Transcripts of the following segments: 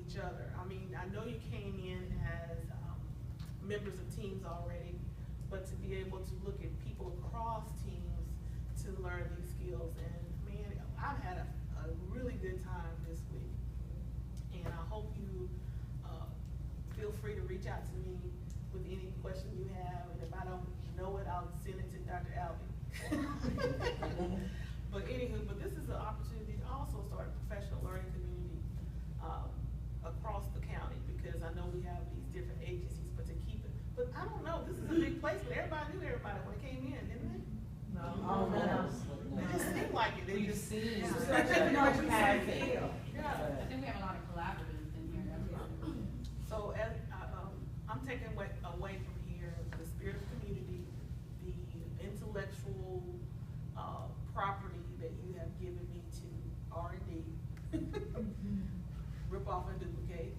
each other. I mean, I know you came in as members of teams already, but to be able to look at people across teams to learn these skills. And man, I've had a really good time this week. And I hope you feel free to reach out to me with any question you have. And if I don't know it, I'll send it to Dr. Albee. But anywho, this is an opportunity to also start a professional learning community across the county, because I know we have these different agencies, but to keep it. But I don't know, this is a big place, but everybody knew everybody when they came in, didn't they? No. Oh, no. It just seemed like it. We've seen it. Yeah. Yeah. I think we have a lot of collaboratives in here. So as I'm taking away from here the spirit of community, the intellectual property that you have given me to R&D, rip off and duplicate.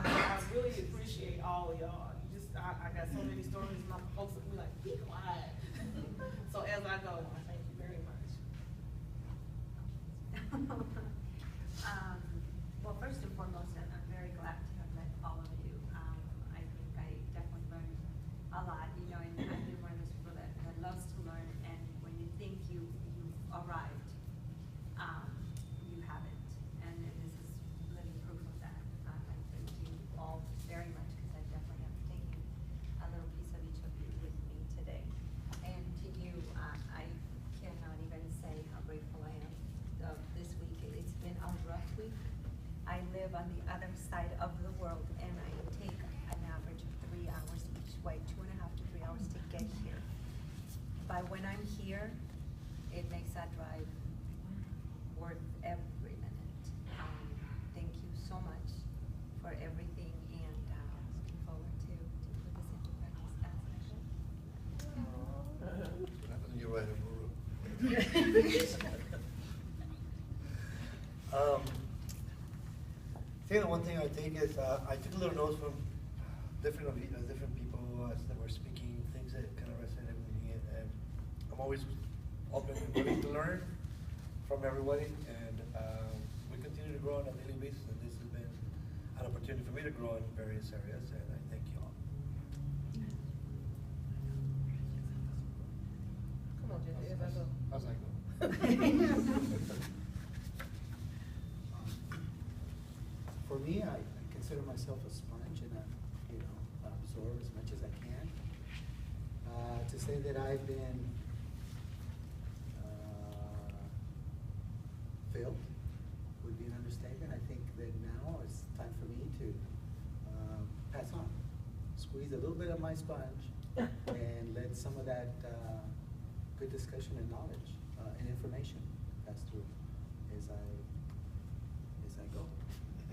I really appreciate all of y'all. I got so many stories, my folks will be like, be quiet. So as I go, I thank you very much. Well, first and foremost, I'm very glad to have met all of you. I think I definitely learned a lot, you know, and I've been one of those people that loves to learn, and when you think you've arrived, you haven't. And this is living proof of that. I thank you all very much, because I definitely have taken a little piece of each of you with me today. And to you, I cannot even say how grateful I am of this week. It's been a rough week. I live on the other side of the world, and I take an average of 3 hours each way, 2.5 to 3 hours to get here. But when I'm here, it makes that drive worth every minute. Thank you so much for everything, and looking forward to put this into practice as I go. What happened to your right over I think the one thing I think is I took a little notes from different people that were speaking, things that kind of resonated with me, and I'm always open and willing to learn from everybody, and we continue to grow on a daily basis, and this has been an opportunity for me to grow in various areas, and I thank you all. Come on, Jesse, as I go. How's that go? For me, I consider myself a sponge, and I absorb as much as I can. To say that I've been failed would be an understatement. I think that now it's time for me to pass on, squeeze a little bit of my sponge, and let some of that good discussion and knowledge and information pass through as I go.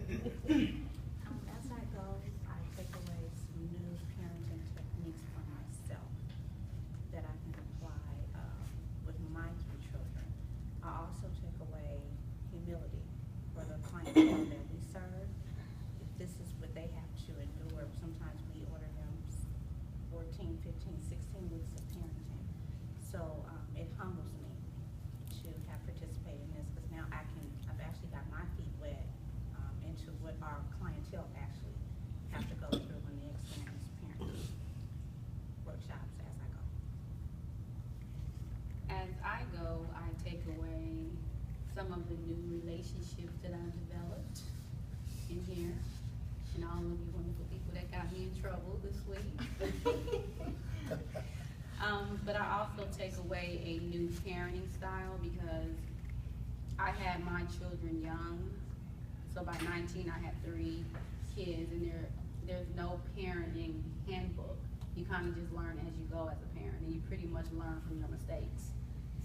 As I go, I take away some new parenting techniques for myself that I can apply with my 2 children. I also take away humility for the clientele that we serve. If this is what they have to endure, sometimes we order them 14, 15, 16 weeks of parenting. So it humbles me to have participated in this, because now I've actually got my feet wet into what our clientele actually have to go through when they experience parenting workshops as I go. As I go, I take away some of the new relationships that I've developed in here, and all of you wonderful people that got me in trouble this week. But I also take away a new parenting style, because I had my children young. So by 19, I had 3 kids, and there's no parenting handbook. You kind of just learn as you go as a parent, and you pretty much learn from your mistakes.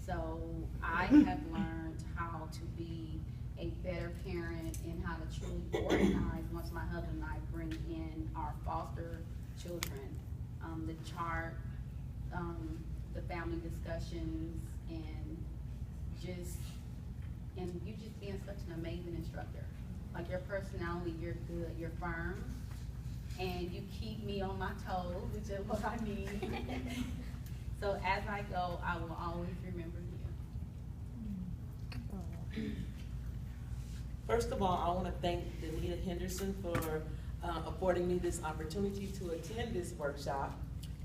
So I have learned how to be a better parent and how to truly organize once my husband and I bring in our foster children, the chart, the family discussions, and you just being such an amazing instructor. Like, your personality, you're good, you're firm, and you keep me on my toes, which is what I need. So as I go, I will always remember you. First of all, I want to thank Danita Henderson for affording me this opportunity to attend this workshop,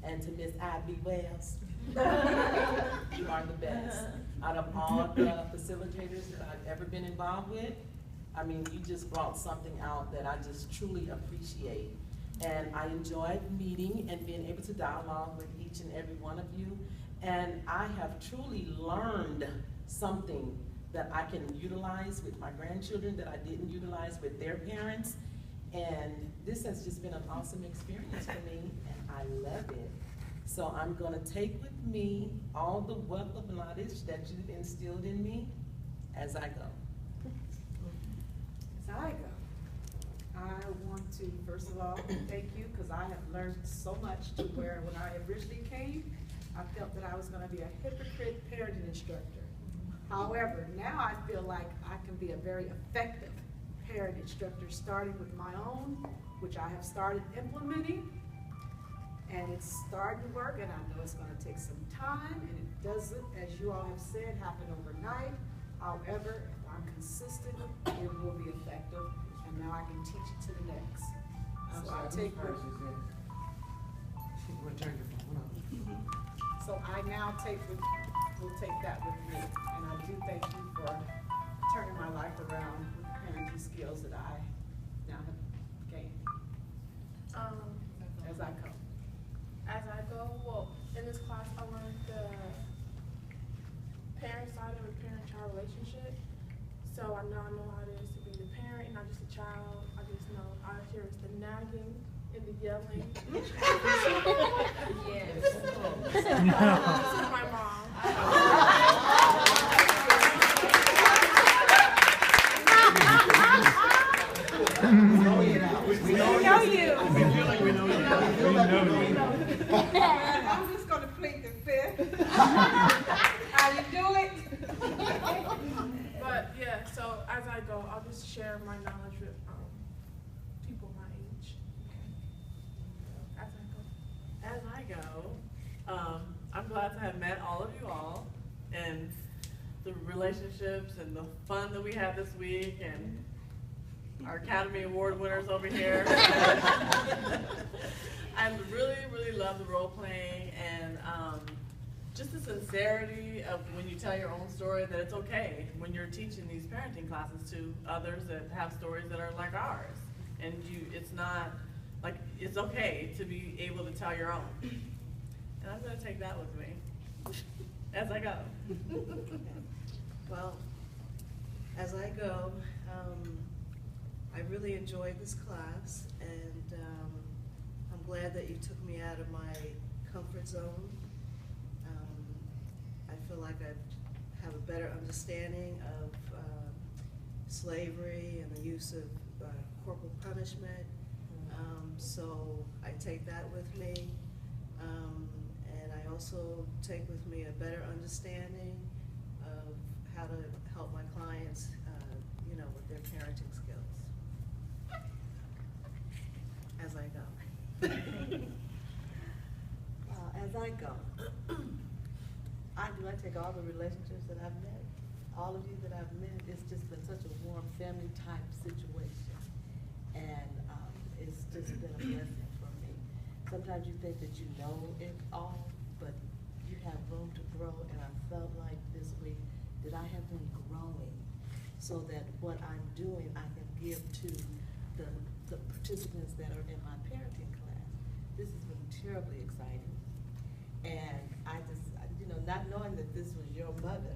and to Miss Ivy Wells. You are the best. Out of all the facilitators that I've ever been involved with, I mean, you just brought something out that I just truly appreciate. And I enjoyed meeting and being able to dialogue with each and every one of you. And I have truly learned something that I can utilize with my grandchildren that I didn't utilize with their parents. And this has just been an awesome experience for me, and I love it. So I'm gonna take with me all the wealth of knowledge that you've instilled in me as I go. As I go, I want to, first of all, thank you, because I have learned so much to where when I originally came, I felt that I was gonna be a hypocrite parenting instructor. However, now I feel like I can be a very effective parent instructor, starting with my own, which I have started implementing, and it's starting to work, and I know it's gonna take some time, and it doesn't, as you all have said, happen overnight. However, if I'm consistent, it will be effective, and now I can teach it to the next. So I take with, so I now will take that with me, and I do thank you for turning my life around with parenting skills that I now have gained as I go. As I go, well, in this class, I learned the parent side of a parent-child relationship. So I know how it is to be the parent, not just a child. I just know out here is the nagging and the yelling. Yes. This is my mom. We know you. I'm just gonna plead the fifth. How you do it? But yeah, so as I go, I'll just share my knowledge with people my age. As I go. As I go, I'm glad to have met all of you all, and the relationships and the fun that we had this week, and our Academy Award winners over here. I really, really love the role playing, and just the sincerity of when you tell your own story, that it's okay when you're teaching these parenting classes to others that have stories that are like ours. And it's not, like, it's okay to be able to tell your own. And I'm gonna take that with me as I go. Well, as I go, I really enjoyed this class, and I'm glad that you took me out of my comfort zone. I feel like I have a better understanding of slavery and the use of corporal punishment. So I take that with me. And I also take with me a better understanding of how to help my clients, you know, with their parenting skills. As I go. As I go, I take all the relationships that I've met, all of you that I've met. It's just been such a warm family type situation, and it's just been a blessing for me. Sometimes you think that you know it all, but you have room to grow, and I felt like this week that I have been growing, so that what I'm doing I can give to the participants that are in my parenting class. This has been terribly exciting, and I just, you know, not knowing that this was your mother,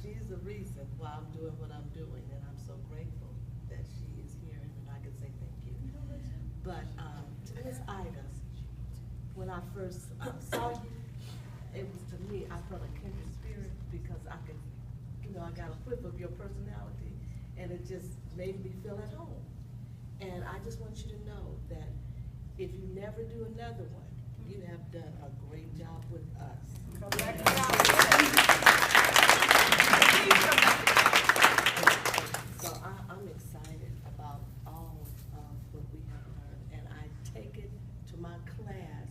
she's the reason why I'm doing what I'm doing, and I'm so grateful that she is here and I can say thank you. But to Miss Ida, when I first saw you, it was, to me, I felt a kindred spirit, because I could, you know, I got a whiff of your personality, and it just made me feel at home. And I just want you to know that if you never do another one, you have done a great job with us. So I'm excited about all of what we have learned, and I take it to my class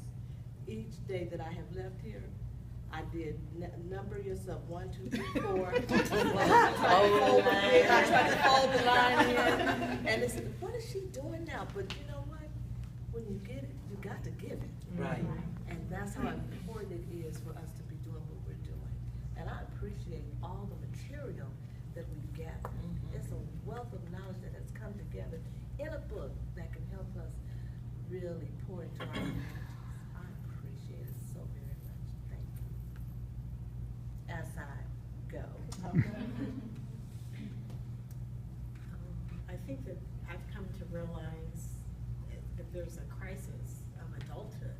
each day that I have left here. I did number yourself, 1, 2, 3, 4. I Fold the line. tried to fold the line in, and they said, what is she doing now? But you know what? When you get it, you got to give it. Right. And that's how important it is for us to be doing what we're doing. And I appreciate all the material that we've gathered. It's a wealth of knowledge that has come together in a book that can help us really pour into our communities. I appreciate it so very much. Thank you. As I go. I think that I've come to realize that there's a crisis of adulthood.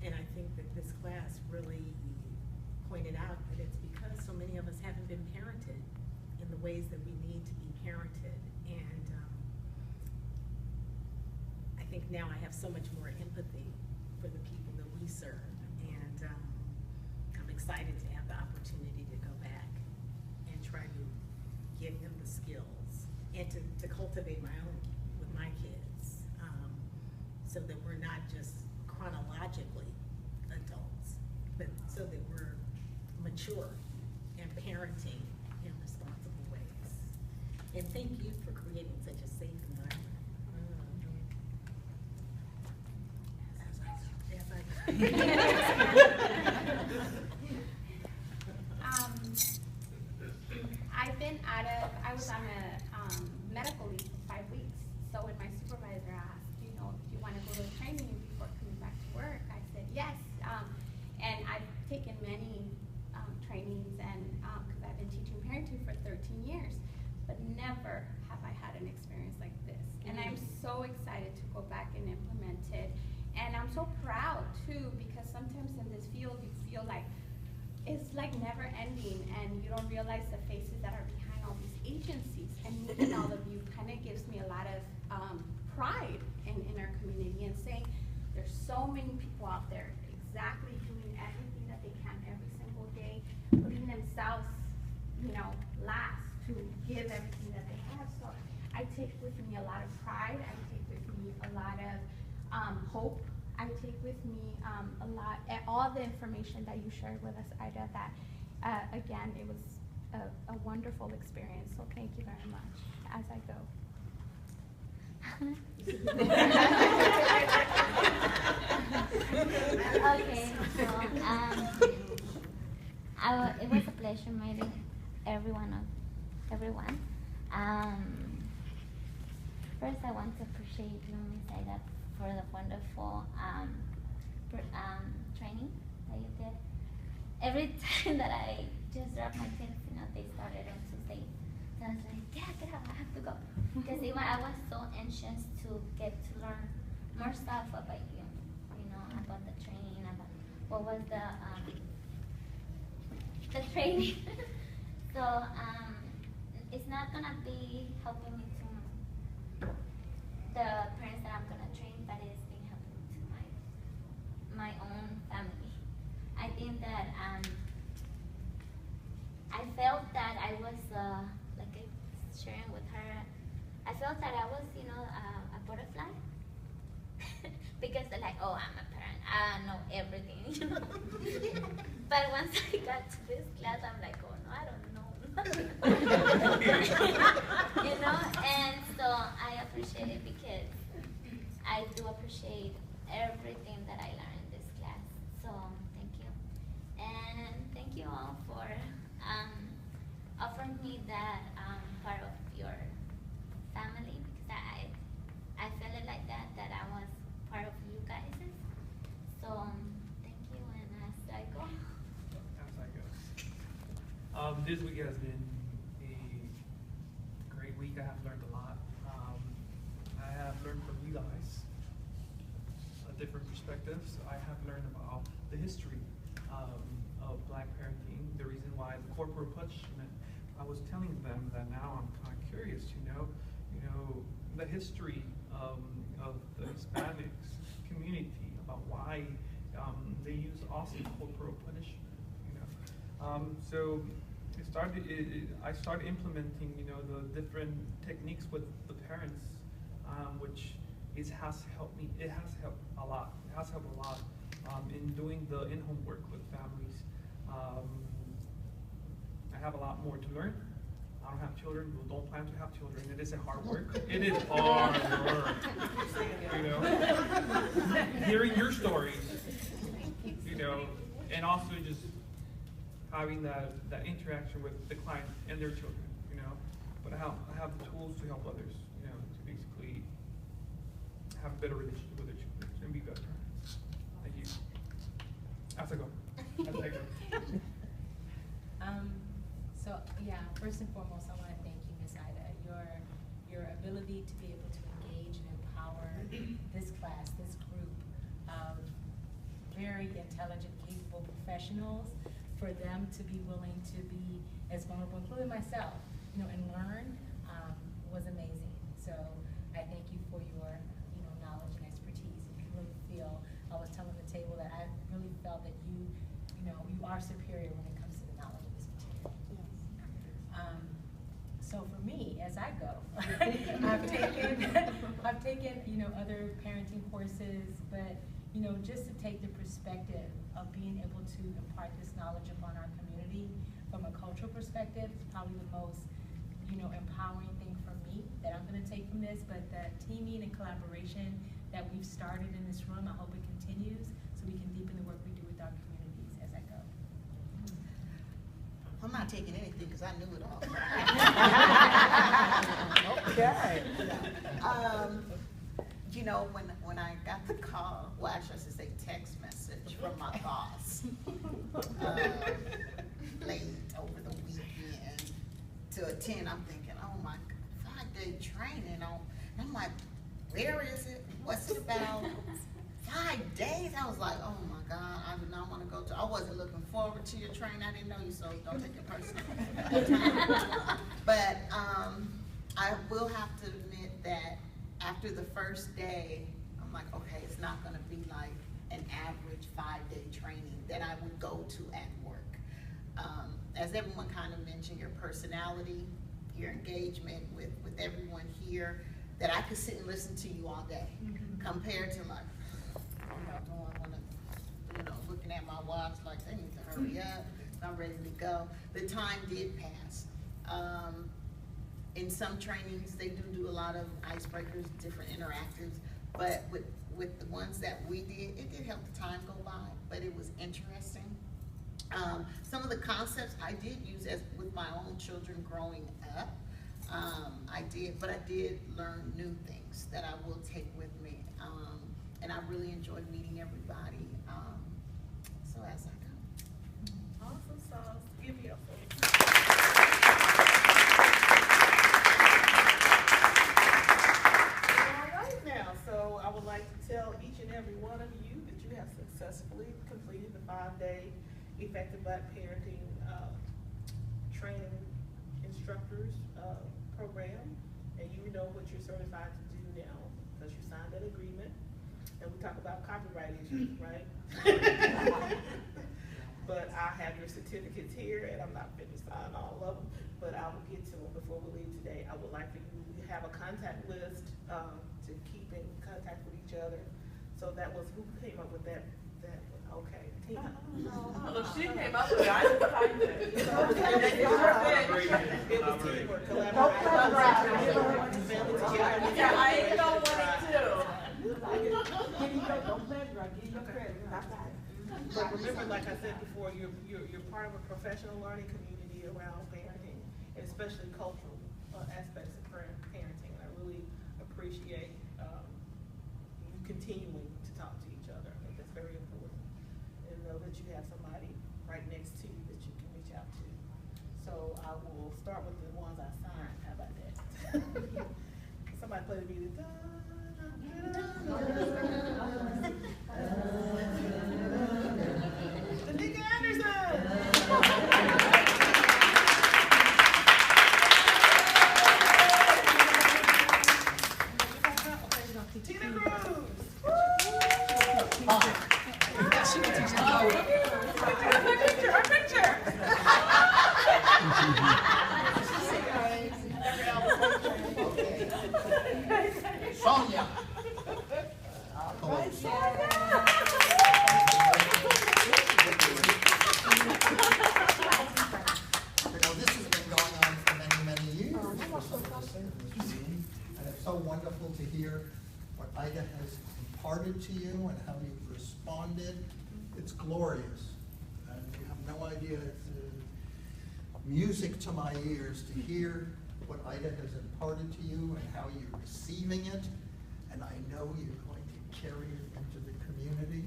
And I think that this class really pointed out that it's because so many of us haven't been parented in the ways that we need to be parented. And I think now I have so much more empathy for the people that we serve. And I'm excited to have the opportunity to go back and try to give them the skills and to cultivate my own with my kids, so that we're not just chronologically adults, but so that we're mature and parenting in responsible ways. And thank you for creating such a safe environment. I was on a medical leave for 5 weeks. So when my supervisor asked, do you want to go to training before coming back to work? I said yes. And I've taken many trainings, and because I've been teaching parenting for 13 years, but never have I had an experience like this. And I'm so excited to go back and implement it. And I'm so proud too, because sometimes in this field you feel like it's like never ending, and you don't realize the faces that are behind all these agencies. And meeting all of you kind of gives me a lot of pride in our community, and saying there's so many people out there exactly doing everything that they can every single day, putting themselves, last to give everything that they have. So I take with me a lot of pride. I take with me a lot of hope. I take with me all the information that you shared with us, Ida, that again, it was a wonderful experience. So thank you very much as I go. Okay, so it was a pleasure meeting everyone. First, I want to appreciate you, Ms. Ida, for the wonderful training that you did. Every time that I just dropped my kids, they started on Tuesday. So I was like, get up, I have to go. Because I was so anxious to get to learn more stuff about you, about the training, about what was the training. So it's not gonna be helping me to the parents that I'm gonna train, but it's been helping to my own family. I think that I felt that I was like sharing with her. I felt that I was, a butterfly, because they're like, oh, I'm a parent, I know everything, But once I got to this class, I'm like, oh no, I don't know nothing. And so I appreciate it, because I do appreciate everything that I learned in this class. So thank you, and thank you all for offering me that part of your family, because I felt it like that I was part of you guys. So thank you, and as I go. This week has been a great week. I have learned a lot. I have learned from you guys different perspectives. I have learned about the history of Black parenting, the reason why the corporal punishment. I was telling them that now I'm kind of curious, the history of the Hispanics community, about why they use also corporal punishment. So I started implementing, the different techniques with the parents, which has helped me. It has helped a lot. It has helped a lot. in doing the in-home work with families. I have a lot more to learn. I don't have children, we don't plan to have children. It isn't hard work. It is hard work, you know. Hearing your stories, you know, and also just having that interaction with the client and their children, you know. But I have the tools to help others, you know, to basically have a better relationship with their children and be better parents. Thank you. As I go. So yeah, first and foremost, I want to thank you, Ms. Ida. Your ability to be able to engage and empower this class, this group of very intelligent, capable professionals, for them to be willing to be as vulnerable, including myself, you know, and learn, was amazing. So I thank you for your, you know, knowledge and expertise. If you really feel, I was telling the table that I really felt that you know, you are superior when it comes to the knowledge of this material. So for me, as I go, I've taken, you know, other parenting courses, but, you know, just to take the perspective of being able to impart this knowledge upon our community from a cultural perspective is probably the most, you know, empowering thing for me that I'm gonna take from this. But the teaming and collaboration that we've started in this room, I hope it continues so we can deepen the work we do with our communities as I go. I'm not taking anything because I knew it all. Okay. You know, when I got the call, well, actually I should say text message from my boss, late over the weekend to attend, I'm thinking, oh my God, 5-day training on, and I'm like, where is it? What's it about? 5 days? I was like, oh my God, I do not want to go to, I wasn't looking forward to your training. I didn't know you, so don't take it personally. But I will have to admit that after the first day, I'm like, okay, it's not gonna be like an average 5-day training that I would go to at work. As everyone kind of mentioned, your personality, your engagement with everyone here, that I could sit and listen to you all day, compared to like, looking at my watch like they need to hurry up, I'm ready to go. The time did pass. In some trainings, they do a lot of icebreakers, different interactives, but with the ones that we did, it did help the time go by, but it was interesting. Some of the concepts I did use with my own children growing up. I did learn new things that I will take with me. And I really enjoyed meeting everybody. So as I go. Awesome sauce. Give me a Now, so I would like to tell each and every one of you that you have successfully completed the 5-day Effective Black Parenting Training Instructors program, and you know what you're certified to do now because you signed that agreement. And we talk about copyright issues, right? But I have your certificates here, and I'm not going to sign all of them, but I will get to them before we leave today. I would like for you to have a contact list to keep in contact with each other. So that was, who came up with that one? Okay, Tina. Look, she came up with it, I didn't find it. It was teamwork, collaboration. Yeah, I ain't no one too. But remember, like I said before, you're part of a professional learning community around parenting, and especially cultural aspects of parenting. I really appreciate you continuing to talk to each other. I think that's very important. And know that you have somebody right next to you that you can reach out to. So I will start with the ones I signed. How about that? Somebody play the music. Tanika Anderson! Tina Cruz! Our picture! Sonia. Sonia! so wonderful to hear what Ida has imparted to you and how you've responded. It's glorious. And you have no idea, it's music to my ears to hear what Ida has imparted to you and how you're receiving it. And I know you're going to carry it into the community.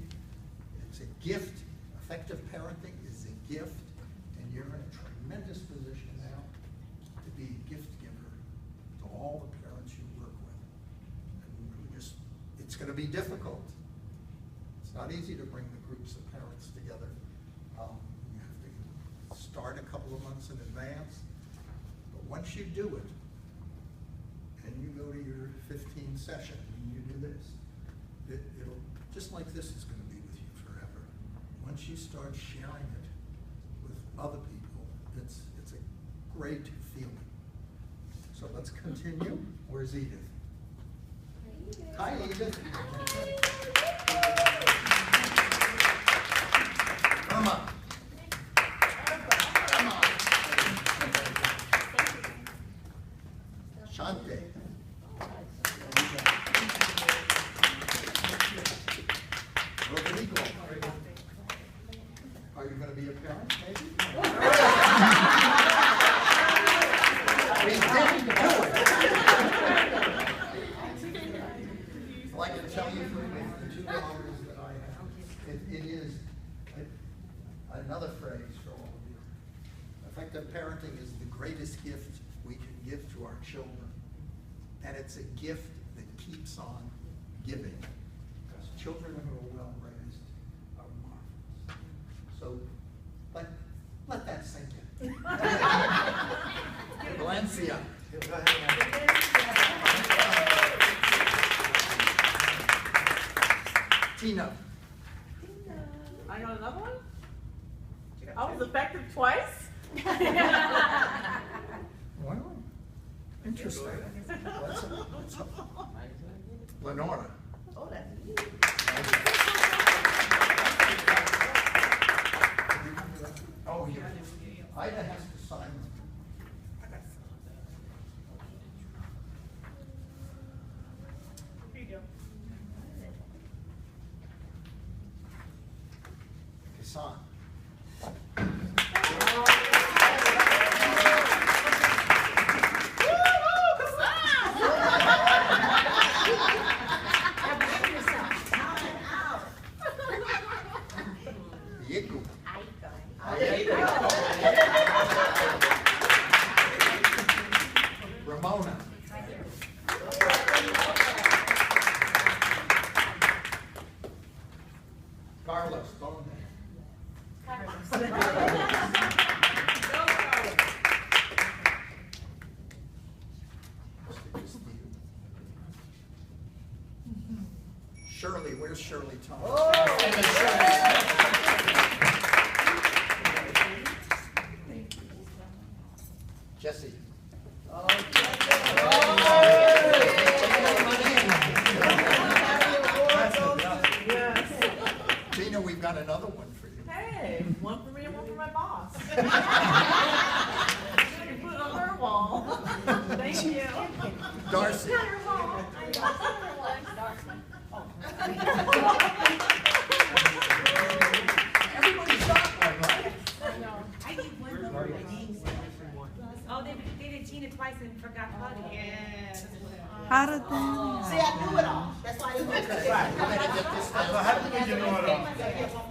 It's a gift. Effective parenting is a gift, and you're in a tremendous position now to be a gift giver to all the parents you work with. And it's going to be difficult. It's not easy to bring the groups of parents together. You have to start a couple of months in advance, but once you do it, and you go to your 15th session, and you do this, it'll, just like this is going to be with you forever. Once you start sharing it with other people, it's a great feeling. So let's continue. Where's Edith? Hi, Edith. Irma. Come on. Shante. Rodrigo. Are you going to be a parent, maybe? We didn't do it. Well, I can tell you from the two daughters that I have, it is another phrase for all of you. Effective parenting is the greatest gift we can give to our children. And it's a gift that keeps on giving. Because children who are well raised are marvelous. So let that sink in. Valencia. Tina. I got another one? I was effective twice? Well, interesting. Lenora. Oh, that's me. Oh, yeah. Ida has to sign them. Here you go. Hassan. Yiku. Ramona. Carlos, ¿dónde? Shirley, where's Shirley Thomas? Jesse. Tina, we've got another one for you. Hey, one for me and one for my boss. You can put it on her wall. Thank you. Darcy. Everybody's got one, right? I did one for my niece. Oh, they did Gina twice and forgot Claudia. Yes. How did that? See, I knew it all. That's why I didn't. Okay, we're gonna get this down. So how did we do it all?